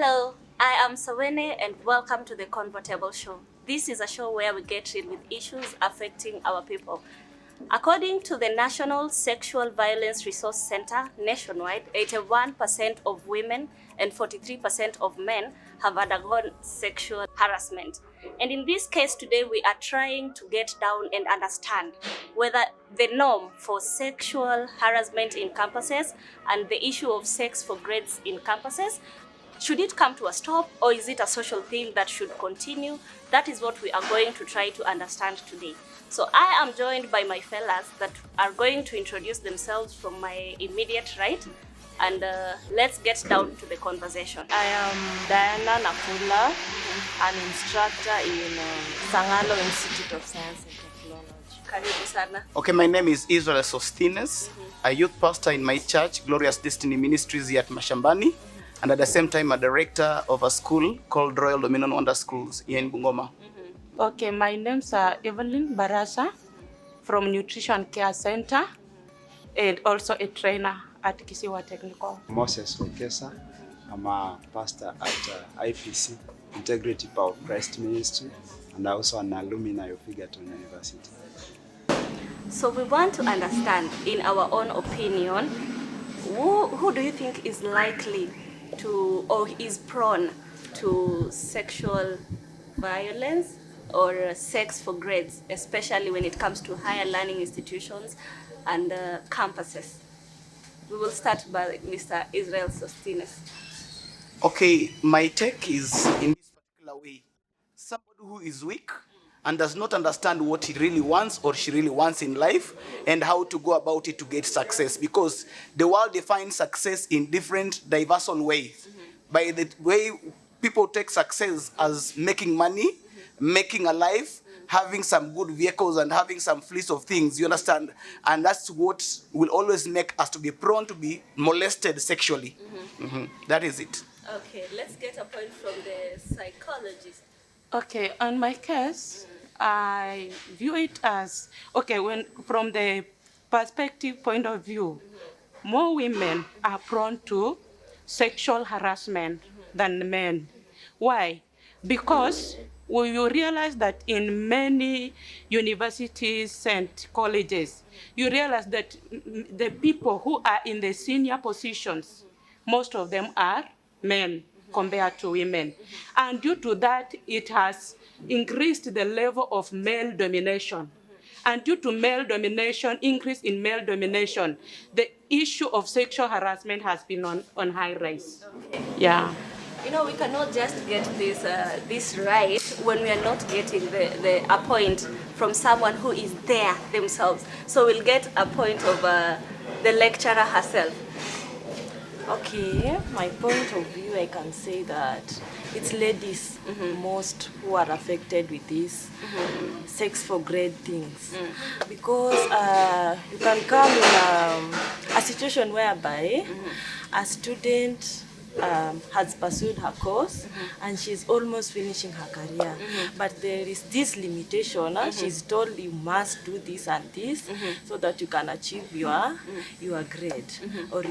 Hello, I am Sawene and welcome to the Convotable show. This is a show where we get real with issues affecting our people. According to the National Sexual Violence Resource Center nationwide, 81% of women and 43% of men have undergone sexual harassment. And in this case today, we are trying to get down and understand whether the norm for sexual harassment in campuses and the issue of sex for grades in campuses, should it come to a stop, or is it a social thing that should continue? That is what we are going to try to understand today. So I am joined by my fellas that are going to introduce themselves from my immediate right, and let's get down to the conversation. I am Diana Nakula, an instructor in Sangalo Institute of Science and Technology. Karibu sana. Okay, my name is Israel Sosthenes, a youth pastor in my church, Glorious Destiny Ministries here at Mashambani, and at the same time a director of a school called Royal Dominion Wonder Schools here in Bungoma. Okay, my name's Evelyn Barasa from Nutrition Care Center and also a trainer at Kisiwa Technical. Moses Okesa, I'm a pastor at IPC, Integrity Power of Christ Ministry, and also an alumni of Egerton University. So we want to understand, in our own opinion, who do you think is likely to or is prone to sexual violence or sex for grades, especially when it comes to higher learning institutions and campuses? We will start by Mr. Israel Sosthenes. Okay, my take is in this particular way. Somebody who is weak and does not understand what he really wants or she really wants in life and how to go about it to get success, because the world defines success in different diverse ways. By the way, people take success as making money, making a life, having some good vehicles and having some fleece of things, you understand? And that's what will always make us to be prone to be molested sexually. That is it. Okay, let's get a point from the psychologist. Okay, on my case, I view it as, okay, when from the perspective point of view, more women are prone to sexual harassment than men. Why? Because you realize that in many universities and colleges, you realize that the people who are in the senior positions, most of them are men compared to women. And due to that, it has increased the level of male domination. And due to male domination, increase in male domination, the issue of sexual harassment has been on high rise. Okay. Yeah. You know, we cannot just get this right when we are not getting a point from someone who is there themselves. So we'll get a point of the lecturer herself. Okay, my point of view, I can say that it's ladies most who are affected with these sex for grade things. Because you can come in a situation whereby a student has pursued her course and she's almost finishing her career, but there is this limitation. She's told you must do this and this so that you can achieve your grade or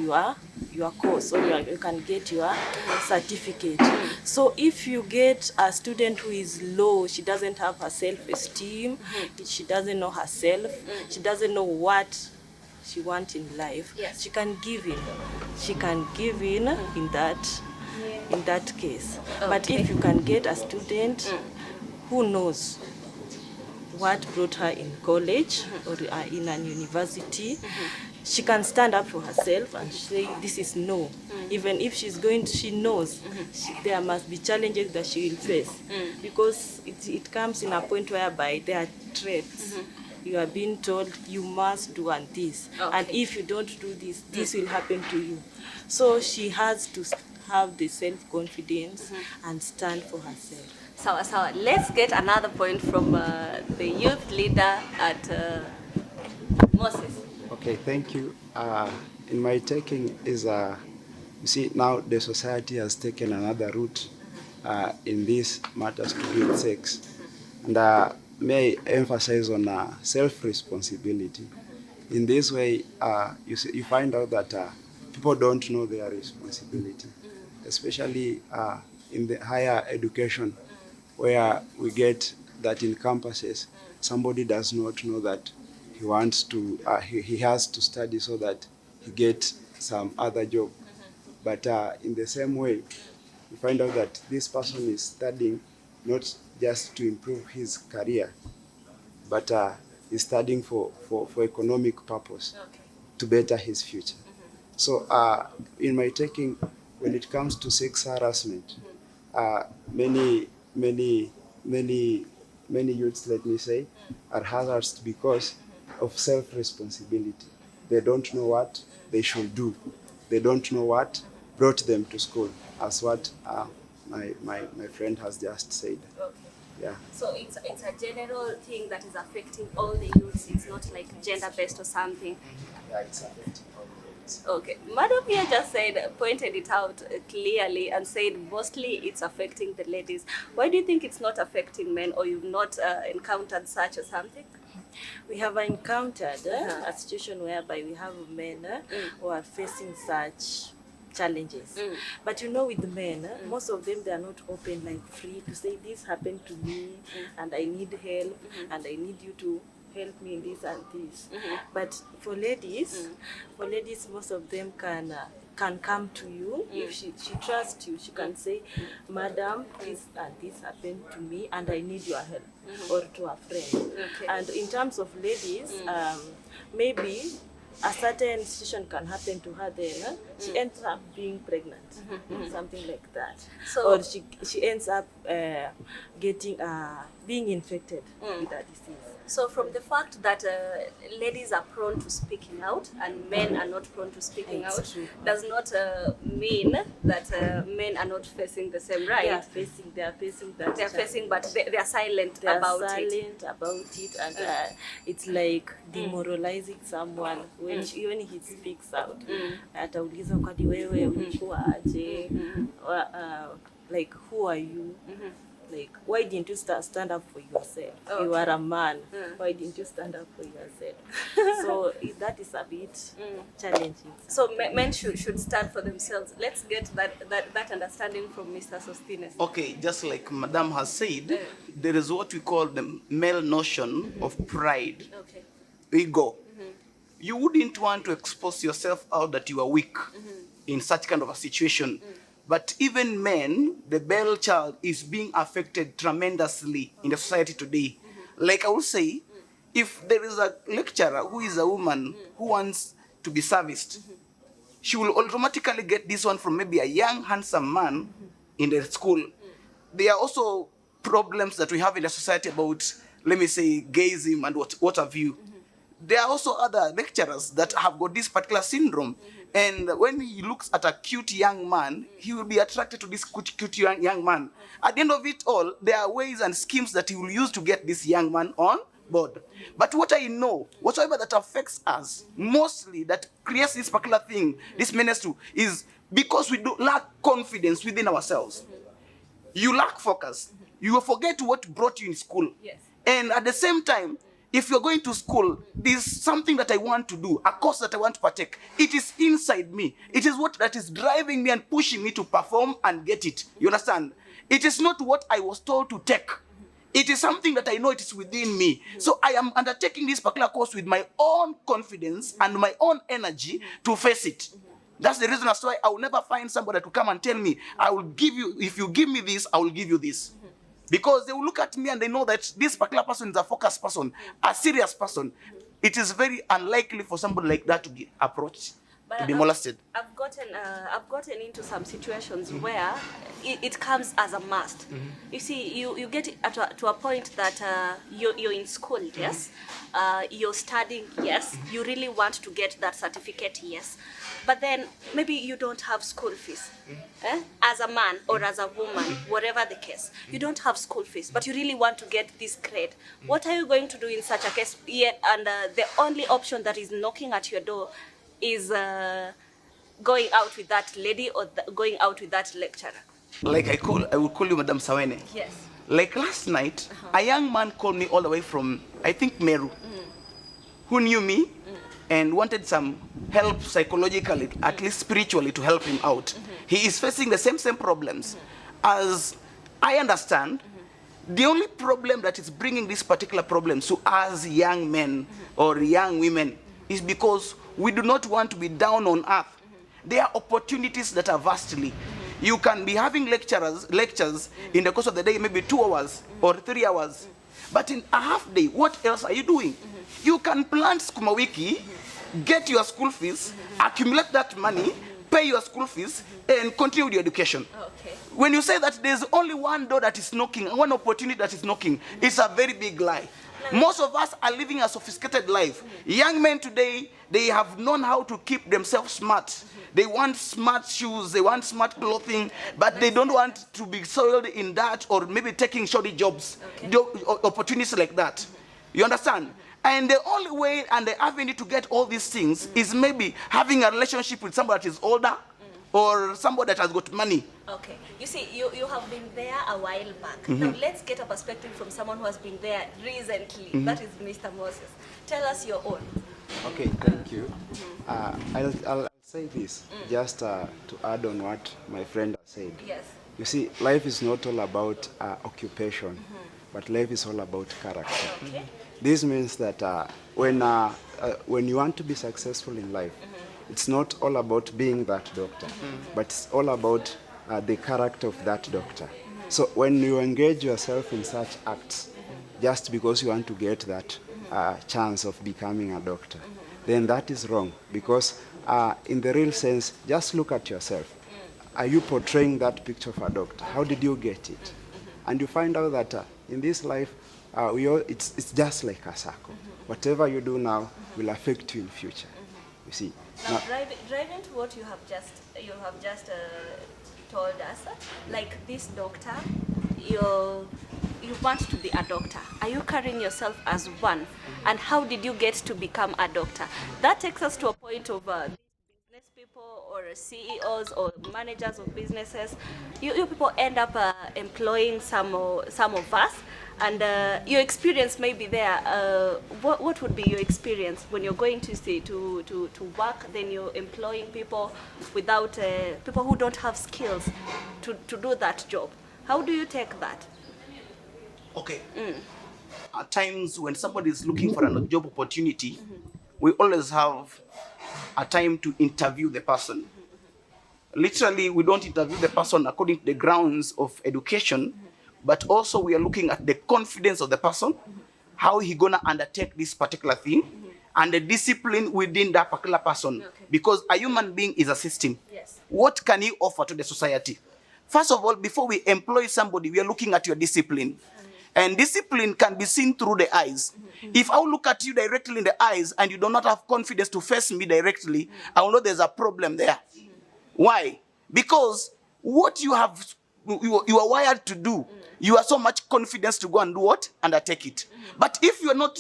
your course, or you can get your certificate. So if you get a student who is low, she doesn't have her self-esteem, she doesn't know herself, she doesn't know what she wants in life, she can give in. She can give in that case. Okay. But if you can get a student who knows what brought her in college or in an university, she can stand up for herself and say this is no. Even if she knows there must be challenges that she will face, because it comes in a point whereby there are threats. You are being told you must do and this, and if you don't do this, this will happen to you. So she has to have the self-confidence and stand for herself. So let's get another point from the youth leader at Moses. Okay, thank you. In my taking is, you see, now the society has taken another route in these matters to do with sex. And may I emphasize on self-responsibility. In this way, you find out that people don't know their responsibility. especially in the higher education, where we get that in campuses, somebody does not know that he wants to, he has to study so that he gets some other job. But in the same way, you find out that this person is studying not just to improve his career, but he's studying for economic purpose, to better his future. So in my taking, when it comes to sex harassment, many youths, let me say, are harassed because of self-responsibility. They don't know what they should do. They don't know what brought them to school, as what my friend has just said. Okay. Yeah. So it's a general thing that is affecting all the youths. It's not like gender-based or something. Yeah, it's affecting all the youths. Okay. Madam here just said, pointed it out clearly and said mostly it's affecting the ladies. Why do you think it's not affecting men, or you've not encountered such or something? We have encountered a situation whereby we have men who are facing such challenges. But you know, with the men, most of them, they are not open, like free to say this happened to me and I need help and I need you to help me in this and this. But for ladies, most of them can come to you. If she trusts you, she can say, Madam, this and this happened to me and I need your help, or to a friend. Okay. And in terms of ladies, maybe a certain situation can happen to her, then she ends up being pregnant, something like that. So, or she ends up getting being infected with a disease. So from the fact that ladies are prone to speaking out and men are not prone to speaking It's out, true. does not mean that men are not facing the same right. They are facing that. They're facing, but they are silent They are about silent about it, and it's like demoralizing someone when he speaks out. Ataulizwa kwani wewe ulikuwa aje? Like, who are you? Like, why didn't you stand up for yourself? Okay. You are a man. Why didn't you stand up for yourself? So that is a bit challenging. So men should stand for themselves. Let's get that understanding from Mr. Sostines. Okay, just like Madam has said, there is what we call the male notion of pride, Okay. ego. You wouldn't want to expose yourself out that you are weak in such kind of a situation. But even men, the male child is being affected tremendously in the society today. Like I would say, if there is a lecturer who is a woman who wants to be serviced, she will automatically get this one from maybe a young, handsome man in the school. There are also problems that we have in the society about, let me say, gayism and what have you. There are also other lecturers that have got this particular syndrome. And when he looks at a cute young man, he will be attracted to this cute young man. At the end of it all, there are ways and schemes that he will use to get this young man on board. But what I know, whatsoever that affects us, mostly that creates this particular thing, this menace to, is because we do lack confidence within ourselves. You lack focus. You forget what brought you in school. Yes. And at the same time, if you're going to school, there's something that I want to do, a course that I want to partake. It is inside me. It is what that is driving me and pushing me to perform and get it. You understand? It is not what I was told to take. It is something that I know it is within me. So I am undertaking this particular course with my own confidence and my own energy to face it. That's the reason as why I will never find somebody to come and tell me, I will give you, if you give me this, I will give you this. Because they will look at me and they know that this particular person is a focused person, a serious person. It is very unlikely for somebody like that to be approached, to be molested. I've gotten into some situations where it comes as a must. You see, you get to a point that you're in school, yes, you're studying, yes, you really want to get that certificate, yes, but then maybe you don't have school fees. As a man or as a woman, whatever the case, you don't have school fees, but you really want to get this grade. What are you going to do in such a case? And the only option that is knocking at your door is going out with that lady or going out with that lecturer. Like I will call you Madam Sawene. Yes. Like last night, a young man called me all the way from, I think, Meru, who knew me and wanted some help psychologically, at least spiritually, to help him out. He is facing the same problems. As I understand, the only problem that is bringing this particular problem to us young men or young women is because we do not want to be down on earth. There are opportunities that are vastly. You can be having lectures in the course of the day, maybe 2 hours or 3 hours. But in a half day, what else are you doing? You can plant Sukuma Wiki, get your school fees, accumulate that money, pay your school fees, and continue with your education. Okay. When you say that there's only one door that is knocking, one opportunity that is knocking, it's a very big lie. Most of us are living a sophisticated life. Young men today, they have known how to keep themselves smart. They want smart shoes, they want smart clothing, but they don't want to be soiled in that or maybe taking shoddy jobs, opportunities like that. You understand? And the only way and the avenue to get all these things is maybe having a relationship with somebody that is older or somebody that has got money. Okay. You see, you have been there a while back. Now let's get a perspective from someone who has been there recently. That is Mr. Moses. Tell us your own. Okay, thank you. I'll say this just to add on what my friend has said. Yes. You see, life is not all about occupation, but life is all about character. Okay. This means that when you want to be successful in life, it's not all about being that doctor, but it's all about the character of that doctor. So when you engage yourself in such acts, just because you want to get that chance of becoming a doctor, then that is wrong. Because in the real sense, just look at yourself. Are you portraying that picture of a doctor? How did you get it? And you find out that in this life, it's just like a circle. Whatever you do now will affect you in future. You see. Now, driving to what you have just told us, like this doctor, you want to be a doctor. Are you carrying yourself as one? And how did you get to become a doctor? That takes us to a point of business people or CEOs or managers of businesses. You people end up employing some of us. And your experience may be there. What would be your experience when you're going to work? Then you're employing people without people who don't have skills to do that job. How do you take that? Okay. At times when somebody is looking for a job opportunity, we always have a time to interview the person. Literally, we don't interview the person according to the grounds of education, but also we are looking at the confidence of the person, how he gonna undertake this particular thing, and the discipline within that particular person. Okay. Because a human being is a system. Yes. What can he offer to the society? First of all, before we employ somebody, we are looking at your discipline. And discipline can be seen through the eyes. If I will look at you directly in the eyes and you do not have confidence to face me directly, I will know there's a problem there. Why? Because what you are wired to do, you are so much confidence to go and do what? Undertake it. But if you are not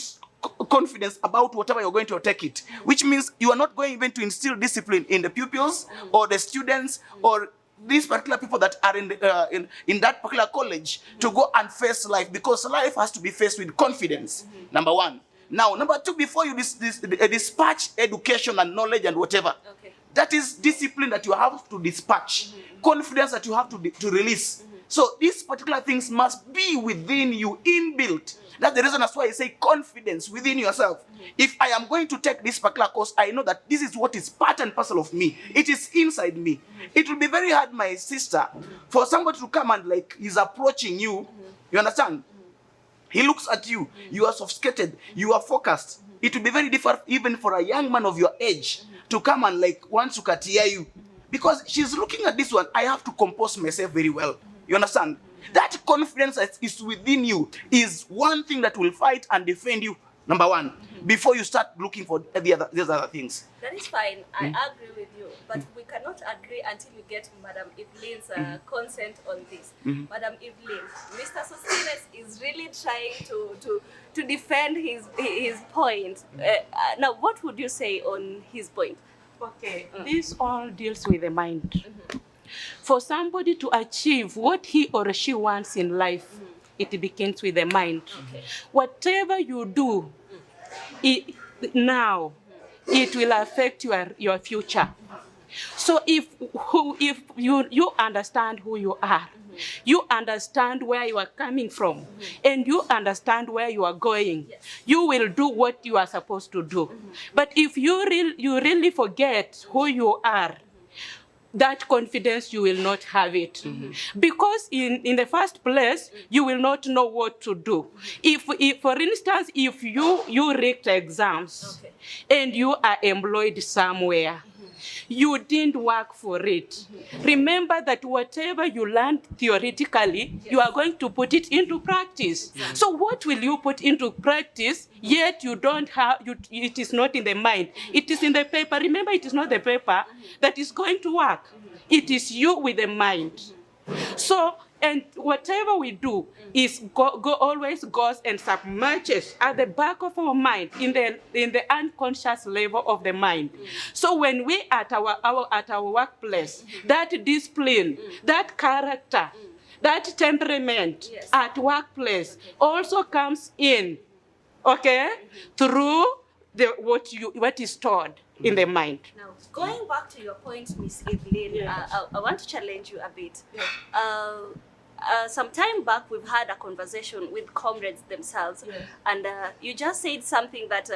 confident about whatever you're going to take it, which means you are not going even to instill discipline in the pupils or the students or these particular people that are in that particular college to go and face life, because life has to be faced with confidence. Number one. Now, number two, before you dispatch education and knowledge and whatever, that is discipline that you have to dispatch, confidence that you have to release. So these particular things must be within you, inbuilt. That's the reason that's why I say confidence within yourself. If I am going to take this particular course, I know that this is what is part and parcel of me. It is inside me. It will be very hard, my sister, for somebody to come and like he's approaching you. You understand? He looks at you. You are sophisticated. You are focused. It will be very difficult even for a young man of your age to come and like want to katia you. Because she's looking at this one, I have to compose myself very well. You understand? That confidence that is within you is one thing that will fight and defend you, number one, before you start looking for these other things. That is fine. I agree with you. But we cannot agree until we get Madam Evelyn's consent on this. Madam Evelyn, Mr. Sawene is really trying to defend his point. Now, what would you say on his point? Okay, this all deals with the mind. For somebody to achieve what he or she wants in life, it begins with the mind. Whatever you do now, it will affect your future. So if you understand who you are, you understand where you are coming from, and you understand where you are going, you will do what you are supposed to do. But if you really forget who you are, that confidence, you will not have it. Because in the first place, you will not know what to do. If for instance, if you wrecked exams and you are employed somewhere, you didn't work for it. Remember that whatever you learned theoretically, you are going to put it into practice. So what will you put into practice, yet you don't have, it is not in the mind, it is in the paper. Remember, it is not the paper that is going to work. It is you with the mind. So, and whatever we do is always goes and submerges at the back of our mind, in the unconscious level of the mind. So when we at our workplace, that discipline, that character, that temperament at workplace also comes in, okay, through what is stored in the mind. Now, going back to your point, Miss Evelyn, I want to challenge you a bit. Some time back, we've had a conversation with comrades themselves, and you just said something that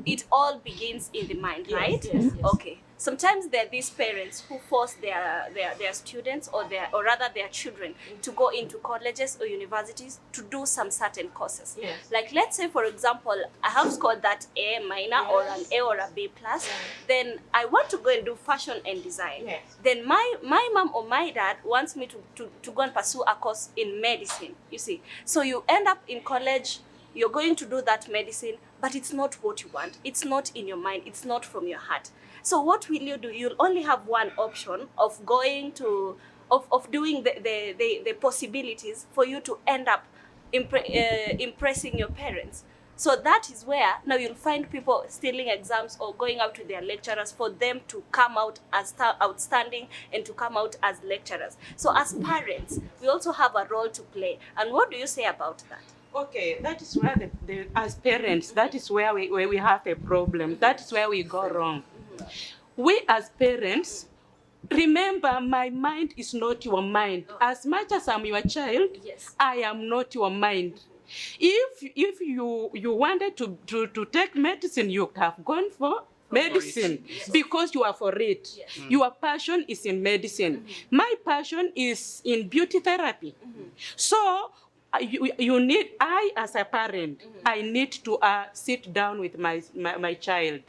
it all begins in the mind, right? Yes. Okay. Sometimes there are these parents who force their students or rather their children to go into colleges or universities to do some certain courses. Like, let's say, for example, I have scored that A minor or an A or a B plus. Then I want to go and do fashion and design. Then my mom or my dad wants me to go and pursue a course in medicine, you see. So you end up in college, you're going to do that medicine, but it's not what you want. It's not in your mind. It's not from your heart. So what will you do? You'll only have one option of going to, of doing the possibilities for you to end up impressing your parents. So that is where now you'll find people stealing exams or going out to their lecturers for them to come out as outstanding and to come out as lecturers. So as parents, we also have a role to play. And what do you say about that? Okay, that is where as parents, that is where we have a problem. That is where we go wrong. We as parents, remember, my mind is not your mind. As much as I'm your child, I am not your mind. If you wanted to take medicine, you have gone for medicine because you are for it. Your passion is in medicine. My passion is in beauty therapy. So you need, I as a parent, I need to sit down with my child.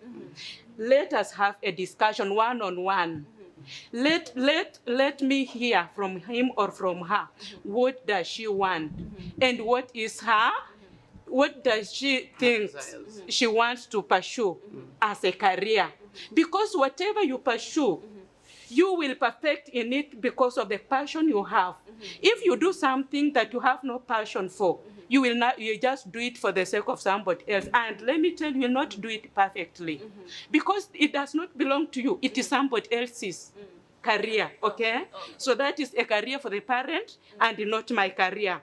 Let us have a discussion one-on-one. Let me hear from him or from her. What does she want? And what does she think she wants to pursue as a career? Because whatever you pursue, you will perfect in it because of the passion you have. If you do something that you have no passion for, you just do it for the sake of somebody else. And let me tell you, you'll not do it perfectly because it does not belong to you. It is somebody else's career, okay? So that is a career for the parent and not my career.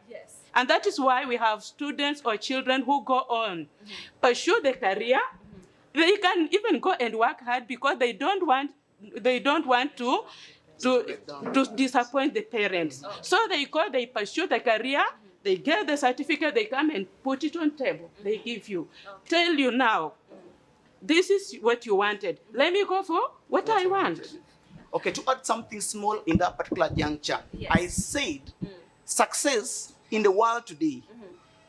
And that is why we have students or children who go on, pursue the career. They can even go and work hard because they don't want to disappoint the parents. So they pursue the career, they get the certificate, they come and put it on table. They give you, tell you now, this is what you wanted. Let me go for what I want. Okay, to add something small in that particular juncture, I said success in the world today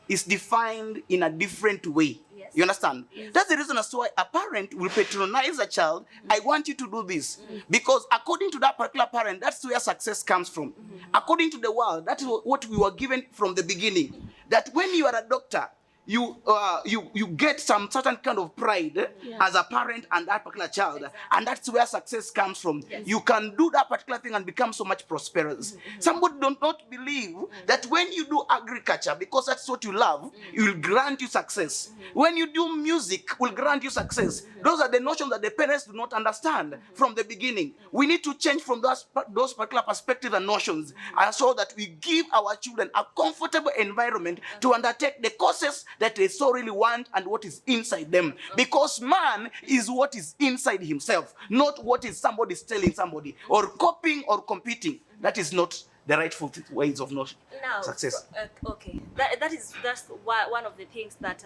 is defined in a different way. You understand? That's the reason as to why a parent will patronize a child. I want you to do this. Because according to that particular parent, that's where success comes from. According to the world, that is what we were given from the beginning. That when you are a doctor, you get some certain kind of pride as a parent and that particular child. And that's where success comes from. You can do that particular thing and become so much prosperous. Somebody don't not believe that when you do agriculture, because that's what you love, it will grant you success. When you do music, will grant you success. Those are the notions that the parents do not understand from the beginning. We need to change from those particular perspectives and notions, and so that we give our children a comfortable environment to undertake the courses that they so really want and what is inside them. Because man is what is inside himself, not what is somebody telling somebody or copying or competing. That is not the rightful ways of success. Okay, that's one of the things that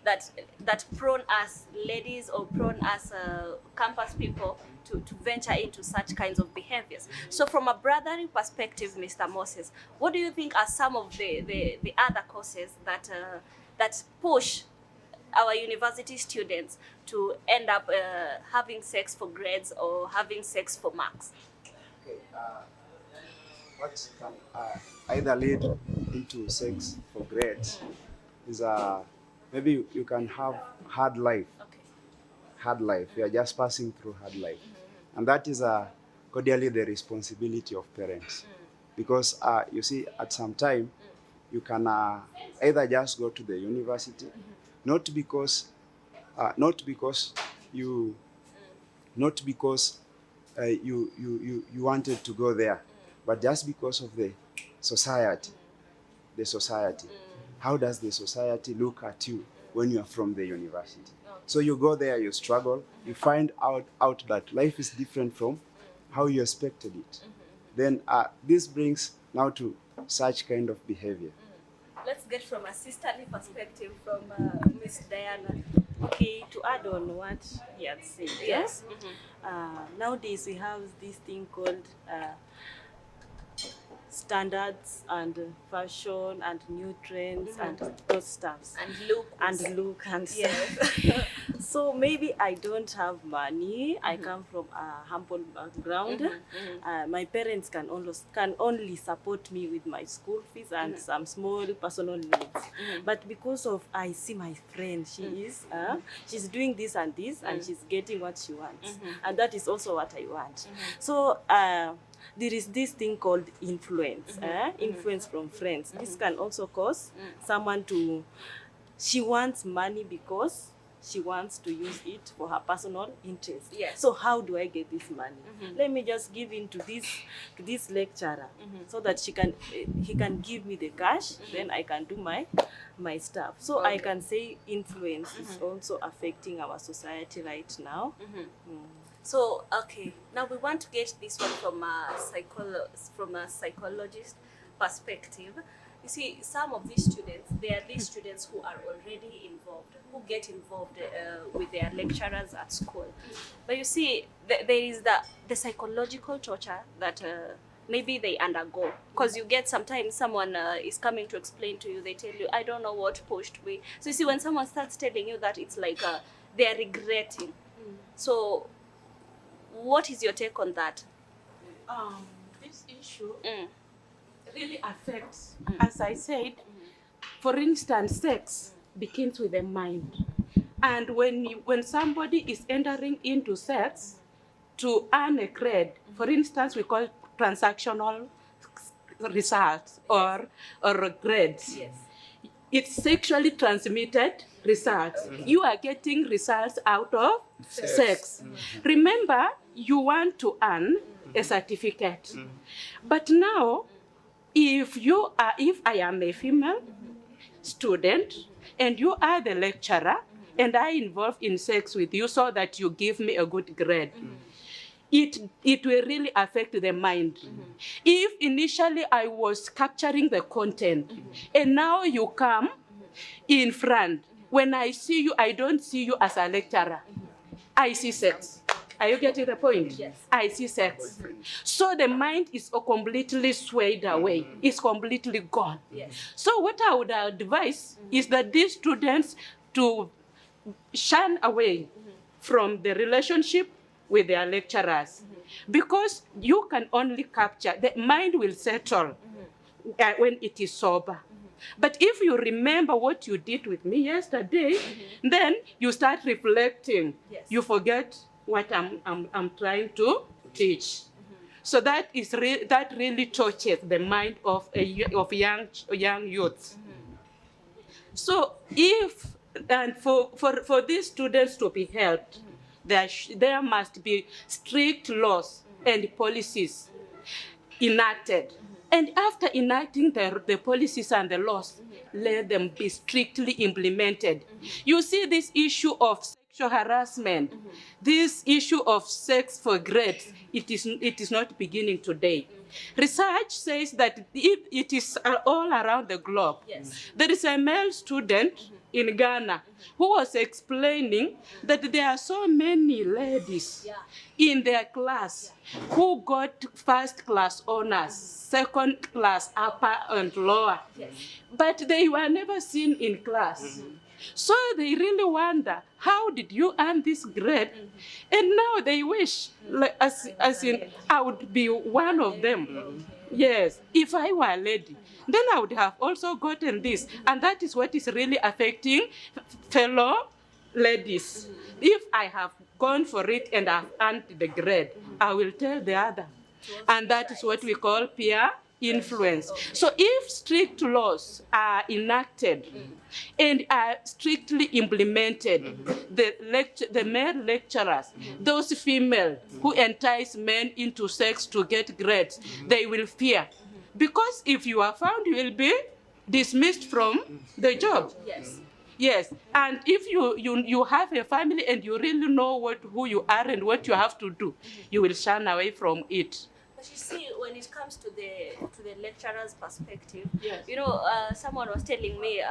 that prone us ladies or prone us campus people to venture into such kinds of behaviors. So from a brotherly perspective, Mr. Moses, what do you think are some of the other causes that that push our university students to end up having sex for grades or having sex for marks? Okay, what can either lead into sex for grades is maybe you can have hard life. Okay. Hard life. You are just passing through hard life. And that is cordially the responsibility of parents. Because you see, at some time, you can either just go to the university, not because you wanted to go there, but just because of the society. The society. How does the society look at you when you are from the university? So you go there, you struggle, you find out that life is different from how you expected it. Then this brings now to such kind of behavior. Let's get from a sisterly perspective from Miss Diana. Okay, to add on what he had said, Yes. nowadays we have this thing called standards and fashion and new trends and those stuffs And look and yes. so maybe I don't have money. I come from a humble background. My parents can only support me with my school fees and some small personal needs. But because of I see my friend, she's doing this and this, and she's getting what she wants, and that is also what I want. So there is this thing called influence, influence from friends. This can also cause someone to, she wants money because she wants to use it for her personal interest. Yes. So how do I get this money? Let me just give in to this lecturer so that he can give me the cash, then I can do my stuff. So I can say influence is also affecting our society right now. So, okay, now we want to get this one from a psychologist perspective. You see, some of these students, they are these students who are already involved, who get involved with their lecturers at school. But you see, there is the psychological torture that maybe they undergo. Because you get sometimes someone is coming to explain to you, they tell you, I don't know what pushed me. So you see, when someone starts telling you that, it's like they are regretting. So, what is your take on that? This issue really affects, as I said, for instance, sex begins with the mind. And when somebody is entering into sex to earn a grade, for instance, we call transactional results or grades. Yes. It's sexually transmitted results. You are getting results out of sex. Remember, you want to earn a certificate. But now, if I am a female student and you are the lecturer and I involve in sex with you so that you give me a good grade, it will really affect the mind. If initially I was capturing the content and now you come in front, when I see you, I don't see you as a lecturer. I see sex. Are you getting the point? Yes. I see sex. So the mind is completely swayed away. It's completely gone. Yes. So what I would advise is that these students to shun away from the relationship with their lecturers. Because you can only capture, the mind will settle when it is sober. But if you remember what you did with me yesterday, then you start reflecting. Yes. You forget what I'm trying to teach. So that really touches the mind of young youths. So for these students to be helped, there must be strict laws and policies enacted. And after enacting the policies and the laws, let them be strictly implemented. You see this issue of sexual harassment, this issue of sex for grades, it is not beginning today. Research says that if it is all around the globe. There is a male student in Ghana who was explaining that there are so many ladies in their class who got first class honors, second class upper and lower, but they were never seen in class. So they really wonder, how did you earn this grade? And now they wish, like, as in, I would be one of them. Yes, if I were a lady, then I would have also gotten this. And that is what is really affecting fellow ladies. If I have gone for it and I've earned the grade, I will tell the other. And that is what we call peer influence. So if strict laws are enacted and are strictly implemented, the male lecturers, those female who entice men into sex to get grades, they will fear. Because if you are found, you will be dismissed from the job. Yes, and if you have a family and you really know who you are and what you have to do, you will shun away from it. But you see, when it comes to the lecturer's perspective, you know, someone was telling me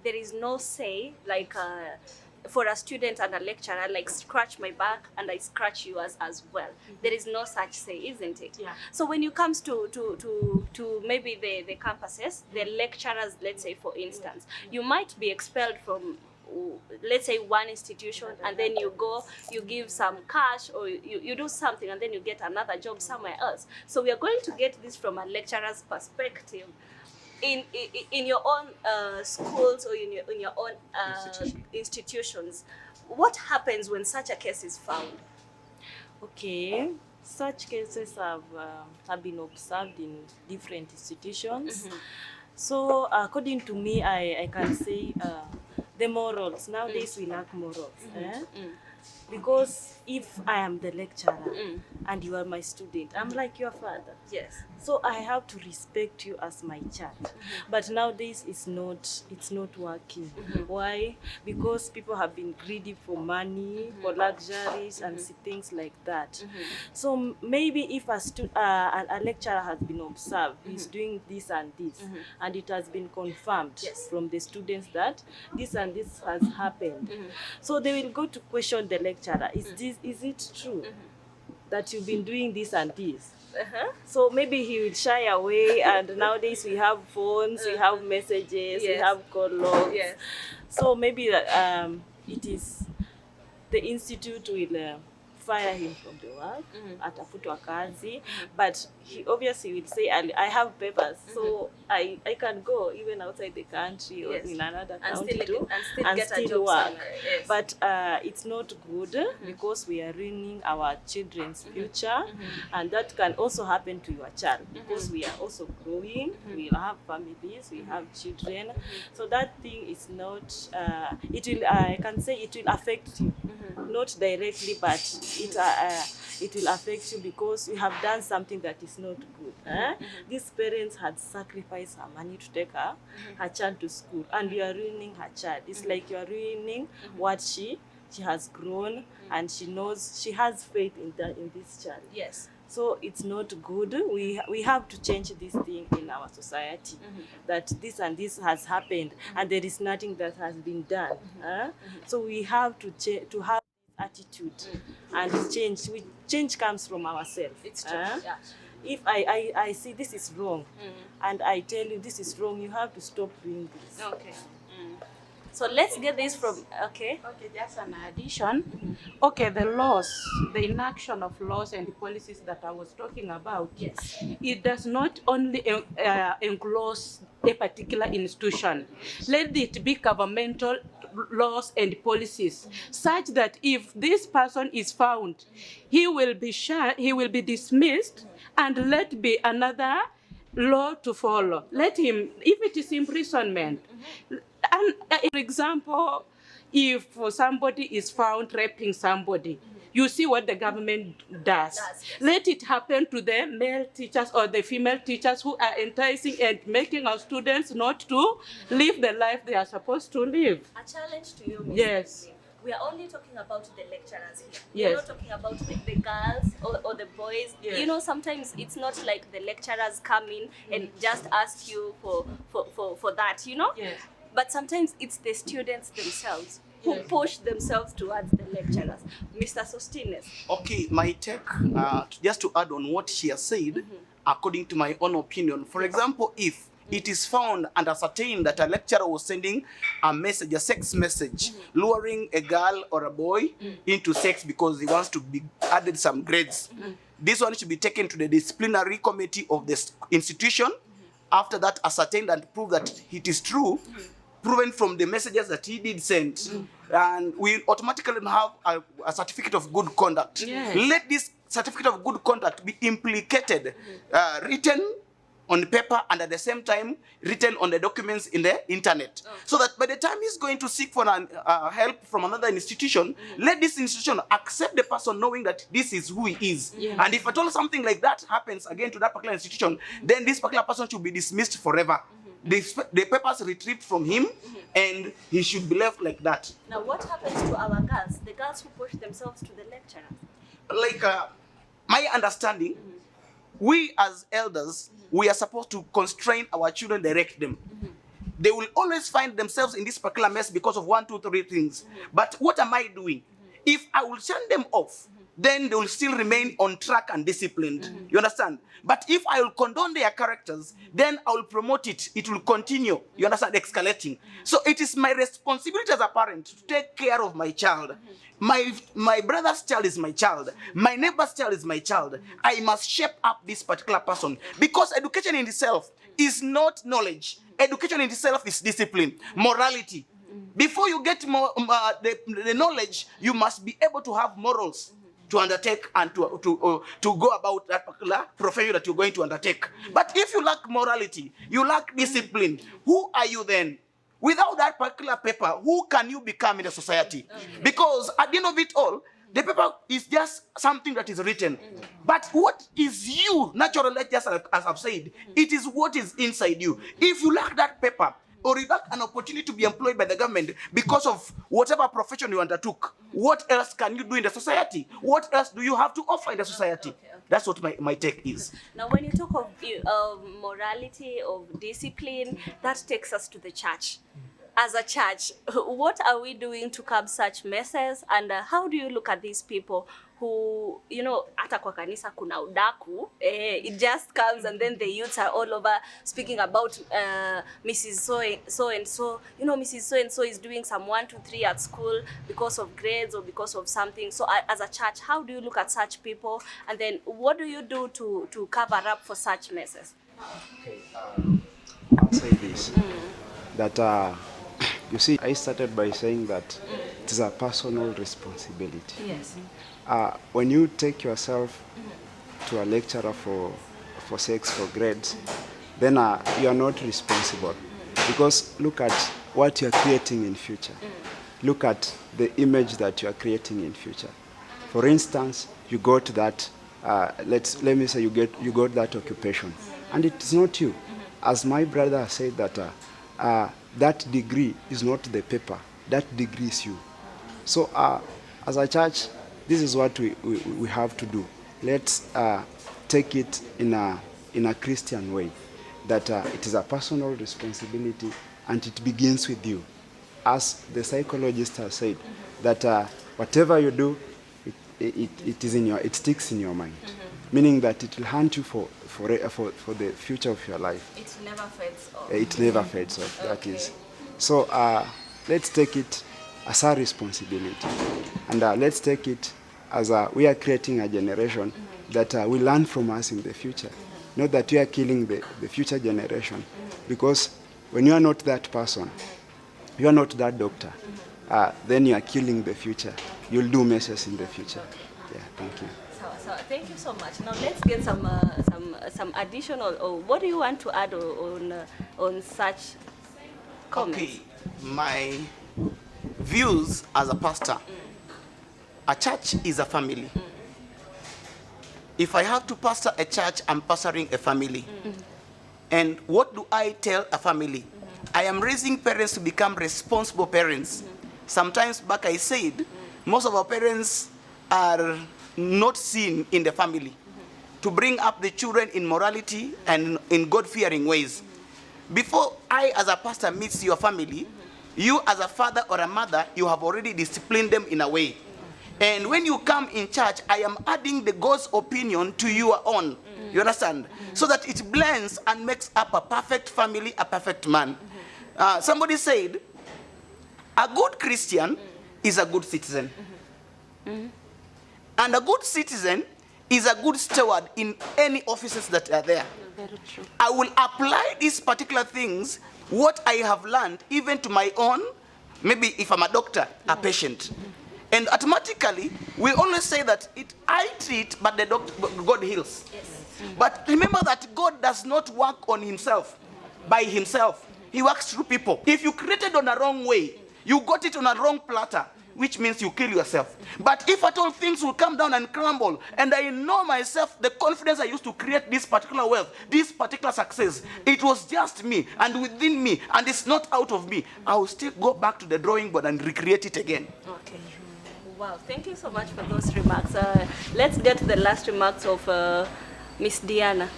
there is no say, like for a student and a lecturer, like scratch my back and I scratch you as well. There is no such say, isn't it? So when it comes to maybe the campuses, the lecturers, let's say for instance, you might be expelled from, let's say, one institution, and then you go, you give some cash, or you do something, and then you get another job somewhere else. So we are going to get this from a lecturer's perspective. In your own schools or in your own institutions, what happens when such a case is found? Okay, such cases have been observed in different institutions. So according to me, I can say the morals. Nowadays we lack morals. Because if I am the lecturer and you are my student, I'm like your father. So I have to respect you as my child. But nowadays it's not working. Why? Because people have been greedy for money, for luxuries, and things like that. So maybe if a lecturer has been observed, he's doing this and this, and it has been confirmed from the students that this and this has happened. So they will go to question the lecturer. Is it true that you've been doing this and this? So maybe he will shy away, and nowadays we have phones, we have messages, we have call logs. So maybe it is the institute will fire him from the work, atafutwa kazi, but he obviously will say, I have papers, so I can go even outside the country or in another country and still work. But it's not good because we are ruining our children's future, and that can also happen to your child because we are also growing, we have families, we have children, so that thing is not, it will, I can say it will affect you, not directly, but it will affect you because you have done something that is not good. These parents had sacrificed her money to take her child to school, and you are ruining her child. It's like you are ruining what she has grown, and she knows, she has faith in this child. So it's not good. We have to change this thing in our society, that this and this has happened and there is nothing that has been done. So we have to have attitude and change. Change comes from ourselves. It's true. If I see this is wrong, and I tell you this is wrong, you have to stop doing this. So let's get this from, okay, just an addition. Okay, the laws, the inaction of laws and policies that I was talking about, it does not only enclose a particular institution. Let it be governmental laws and policies, such that if this person is found, he will be dismissed, and let be another law to follow. Let him, if it is imprisonment, and for example, if somebody is found raping somebody, You see what the government does. Let it happen to the male teachers or the female teachers who are enticing and making our students not to live the life they are supposed to live. A challenge to you, Ms. Yes. We are only talking about the lecturers here. Yes. We're not talking about the girls or the boys. Yes. You know, sometimes it's not like the lecturers come in and just ask you for that, you know? Yes. But sometimes it's the students themselves who push themselves towards the lecturers. Mr. Sostines. Okay, my take, just to add on what she has said, according to my own opinion, for example, if it is found and ascertained that a lecturer was sending a message, a sex message, luring a girl or a boy into sex because he wants to be added some grades, this one should be taken to the disciplinary committee of the institution. After that, ascertained and proved that it is true, proven from the messages that he did send, and we automatically have a certificate of good conduct. Yes. Let this certificate of good conduct be implicated, written on paper, and at the same time written on the documents in the internet, so that by the time he's going to seek for help from another institution, let this institution accept the person knowing that this is who he is. And if at all something like that happens again to that particular institution, then this particular person should be dismissed forever. The papers retrieved from him, and he should be left like that. Now, what happens to our girls, the girls who push themselves to the lecturers? Like my understanding, we as elders, we are supposed to constrain our children, direct them. They will always find themselves in this particular mess because of 1, 2, 3 things. But what am I doing? If I will send them off, then they will still remain on track and disciplined. You understand? But if I will condone their characters, then I will promote it. It will continue, you understand, escalating. So it is my responsibility as a parent to take care of my child. My brother's child is my child. My neighbor's child is my child. I must shape up this particular person. Because education in itself is not knowledge. Education in itself is discipline, morality. Before you get the knowledge, you must be able to have morals to undertake and to go about that particular profession that you're going to undertake. But if you lack morality, you lack discipline, who are you then? Without that particular paper, who can you become in the society? Because at the end of it all, the paper is just something that is written. But what is you, naturally, just as I've said, it is what is inside you. If you lack that paper, or you lack an opportunity to be employed by the government because of whatever profession you undertook, what else can you do in the society? What else do you have to offer in the society? That's what my take is. Now, when you talk of morality, of discipline, that takes us to the church. As a church, what are we doing to curb such messes? And how do you look at these people who, you know, hata kwa kanisa kuna udaku, it just comes and then the youths are all over speaking about Mrs. So and so. You know, Mrs. So and so is doing some 1, 2, 3 at school because of grades or because of something. So as a church, how do you look at such people? And then what do you do to cover up for such messes? Okay, I'll say this, that you see, I started by saying that it is a personal responsibility. Yes. When you take yourself to a lecturer for sex for grades, then you are not responsible. Because look at what you are creating in future. Look at the image that you are creating in future. For instance, you got that, let me say you got that occupation, and it is not you. As my brother said that that degree is not the paper, that degree is you. So as a church, this is what we have to do. Let's take it in a Christian way, that it is a personal responsibility and it begins with you. As the psychologist has said, that whatever you do, it sticks in your mind, meaning that it will haunt you for the future of your life. It never fades off. It never fades off. That is. So let's take it as a responsibility, and let's take it as we are creating a generation that will learn from us in the future. Not that we are killing the future generation, because when you are not that person, you are not that doctor, then you are killing the future. You'll do messes in the future. Yeah, thank you. So thank you so much. Now let's get some additional. Or what do you want to add on such comments? Okay, my views as a pastor. a church is a family. If I have to pastor a church, I'm pastoring a family. And what do I tell a family? I am raising parents to become responsible parents. Sometimes back I said, most of our parents are not seen in the family to bring up the children in morality and in God-fearing ways. Before I, as a pastor, meets your family, you as a father or a mother, you have already disciplined them in a way. And when you come in church, I am adding the God's opinion to your own. You understand? So that it blends and makes up a perfect family, a perfect man. Somebody said, a good Christian is a good citizen. And a good citizen is a good steward in any offices that are there. Very true. I will apply these particular things, what I have learned, even to my own, maybe if I'm a doctor, a patient. And automatically, we always say that I treat, but the doctor, God heals. Yes. But remember that God does not work on himself, by himself. He works through people. If you created on a wrong way, you got it on a wrong platter, which means you kill yourself. But if at all things will come down and crumble, and I know myself, the confidence I used to create this particular wealth, this particular success, it was just me and within me, and it's not out of me, I will still go back to the drawing board and recreate it again. Okay. Wow, thank you so much for those remarks. Let's get to the last remarks of Miss Diana.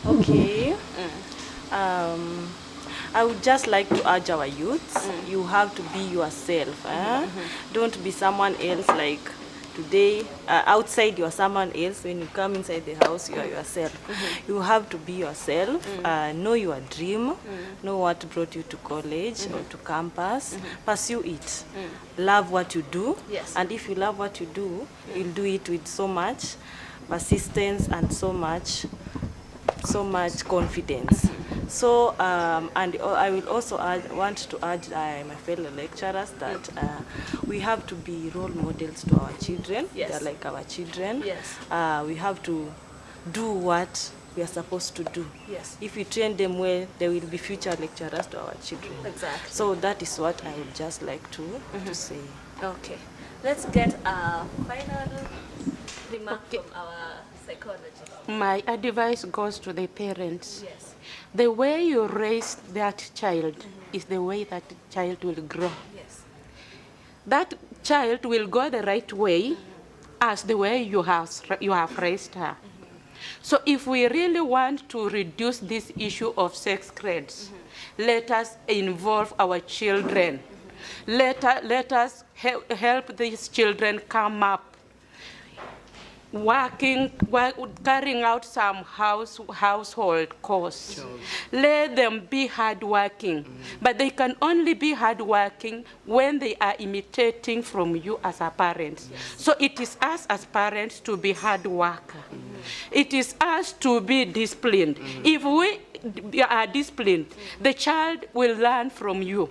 Okay. I would just like to urge our youths, you have to be yourself. Don't be someone else. Like today, outside you're someone else. When you come inside the house, you are yourself. You have to be yourself. Know your dream. Know what brought you to college or to campus. Pursue it. Love what you do. Yes. And if you love what you do, you'll do it with so much persistence and so much confidence. So, and I will also want to urge my fellow lecturers that we have to be role models to our children. Yes. They're like our children. Yes. We have to do what we are supposed to do. Yes. If we train them well, they will be future lecturers to our children. Exactly. So that is what I would just like to say. Okay. Let's get a final remark from our psychologist. My advice goes to the parents. Yes. The way you raise that child is the way that child will grow. Yes. That child will go the right way as the way you have raised her. So if we really want to reduce this issue of sex grades, let us involve our children. Let us help these children come up carrying out some household chores. Sure. Let them be hardworking, but they can only be hardworking when they are imitating from you as a parent. Yes. So it is us as parents to be hard worker. It is us to be disciplined. If we are disciplined, the child will learn from you.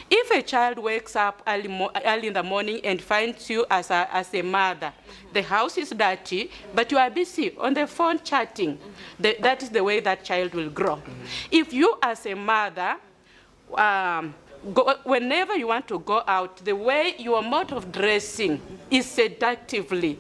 If a child wakes up early in the morning and finds you as a mother, the house is dirty, but you are busy on the phone chatting, that is the way that child will grow. If you as a mother, whenever you want to go out, the way your mode of dressing is seductively,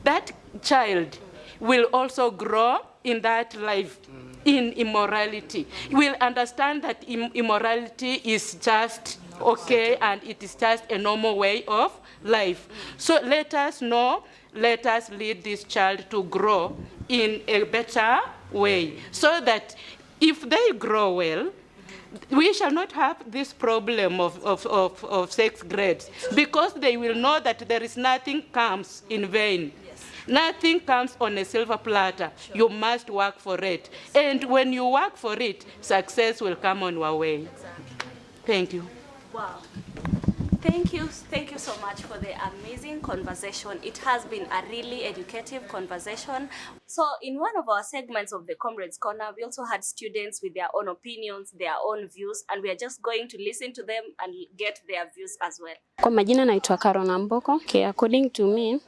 that child will also grow in that life, in immorality. You will understand that immorality is just okay and it is just a normal way of life. So let us know, let us lead this child to grow in a better way so that if they grow well, we shall not have this problem of sex grades because they will know that there is nothing comes in vain. Nothing comes on a silver platter. Sure. You must work for it. And when you work for it, success will come on your way. Exactly. Thank you. Wow. Thank you so much for the amazing conversation. It has been a really educative conversation. So in one of our segments of the Comrades Corner, we also had students with their own opinions, their own views, and we are just going to listen to them and get their views as well. Kwa majina naitwa Karona Mboko. Okay, according to me,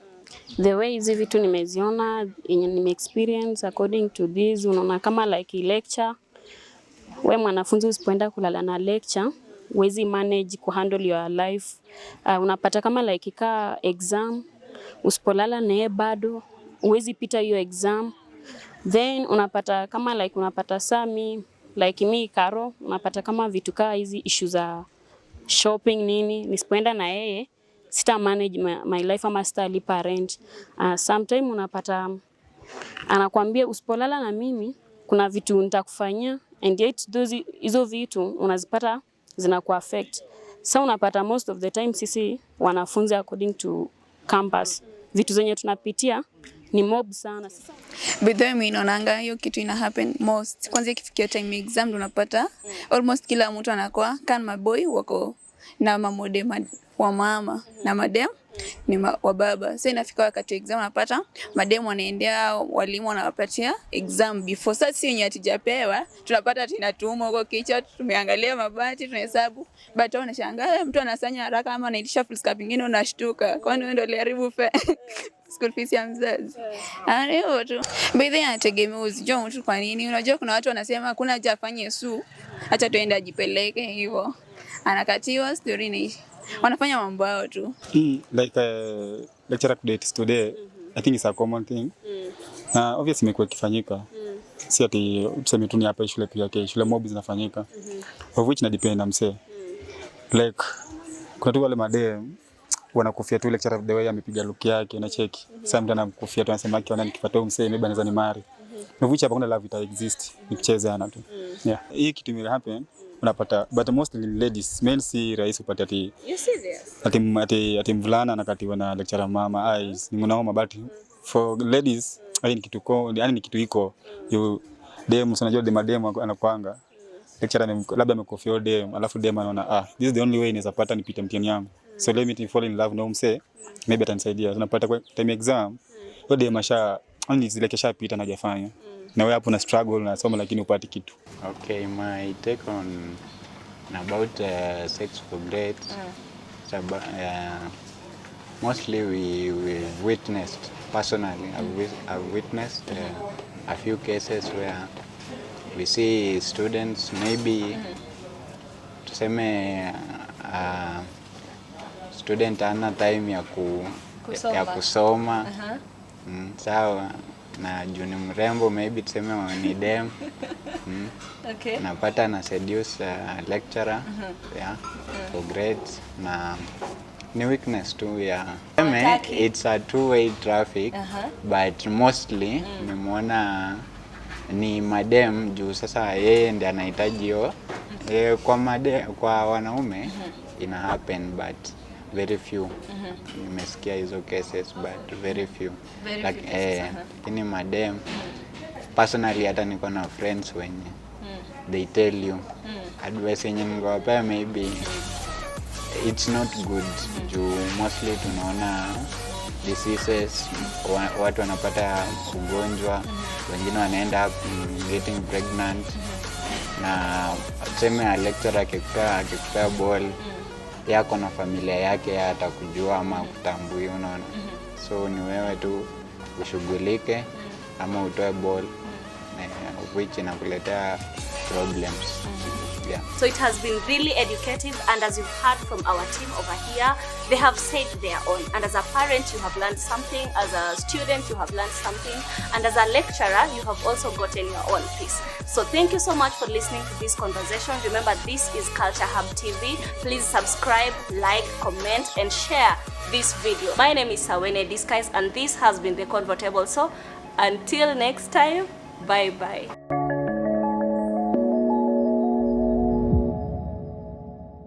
the way hizi vitu nimeziona, nime-experience, according to this, unaona kama like lecture, we mwanafunzi usipoenda kulala na lecture, huwezi manage kuhandle your life. Unapata kama like ikaa exam, usipolala naye bado huwezi pita hiyo exam. Then unapata kama like unapata sami like mi Karo, unapata kama vitu kaa hizi issue za shopping nini, nisipoenda na yeye sita manage my life ama sita lipa rent. Sometime unapata anakuambia usipolala na mimi kuna vitu nitakufanyia, and yet hizo vitu unazipata zinaku affect. So unapata most of the time sisi wanafunzi according to campus vitu zenye tunapitia ni mob sana. Sasa but then mimi naonanga hiyo kitu ina happen most kwanza ikifikia time exam unapata almost kila mtu anakuwa kan maboy wako na mamode wa mama na madem ni wa baba. Sasa inafika wakati exam unapata madem wanaendea walimu wanawapatia exam before. Sasa sisi wenye hatujapewa tunapata tunatumwa huko kichwa, tumeangalia mabati tunahesabu, but unashangaa mtu anasanya haraka ama anaitisha full scope nyingine unashtuka kwani wewe ndio uliharibu school fees ya mzazi. Hiyo tu. Baadhi anategemea usijua mtu kwa nini. Unajua kuna watu wanasema hakuna haja afanye acha tuende ajipeleke hivyo. Anakatiwa story ni wanafanya mambo yao tu. Like lecturer updates today, I think it's a common thing. Obviously imekuwa ikifanyika. Si ati tuseme tu ni hapa shule pia yake, shule mob zinafanyika. Of which na depend na msee. Like kuna tu wale madem wanakufia tu lecturer the way amepiga look yake na cheki. Sasa mtu anamkufia tu anasema akiona nikifuata msee maybe anaweza ni mari. Of which hapa kuna love it exist. Nikichezeana tu. Yeah. Hii kitu ime happen unapata, but mostly ladies, men si rahisi upate ati You serious? ati mvulana anakatiwa na lecturer mama eyes ni mnaoma, but for ladies yani ni kitu iko you dem unajua dem anakuanga lecturer labda amekofia dem alafu dem anaona this is the only way inaweza pata nipite mtihani yangu, so let me fall in love na msee maybe atanisaidia. Unapata kwa time exam hiyo dem yani zile kesha pita na hajafanya na wewe hapo na struggle na soma lakini upati kitu. Okay, my take on about sexforgrades. Mostly we witnessed personally. I've witnessed a few cases where we see students maybe tuseme student ana time ya kusoma. Sawa na juni mrembo maybe tuseme ni dem. Okay. Napata na seduce lecturer for grades na ni weakness too it's a two-way traffic but mostly nimeona ni madem juu sasa yeye ndiye anahitaji hiyo kwa wanaume ina happen but very few. Nimesikia hizo cases but very few. Lakini madem personally hata niko na friends wenye they tell you advice yenye ningewapea maybe it's not good juu mostly tunaona diseases, watu wanapata ugonjwa, wengine wanaenda getting pregnant na tuseme a lecturer akikupea ball yako na familia yake atakujua ama kutambui, unaona. So ni wewe tu ushughulike ama utoe ball which inakuletea problems. Yeah. So it has been really educative, and as you've heard from our team over here, they have said their own. And as a parent, you have learned something. As a student, you have learned something. And as a lecturer, you have also gotten your own piece. So thank you so much for listening to this conversation. Remember, this is Culture Hub TV. Please subscribe, like, comment, and share this video. My name is Sawene Diskyes, and this has been the Convotable. So until next time, bye-bye.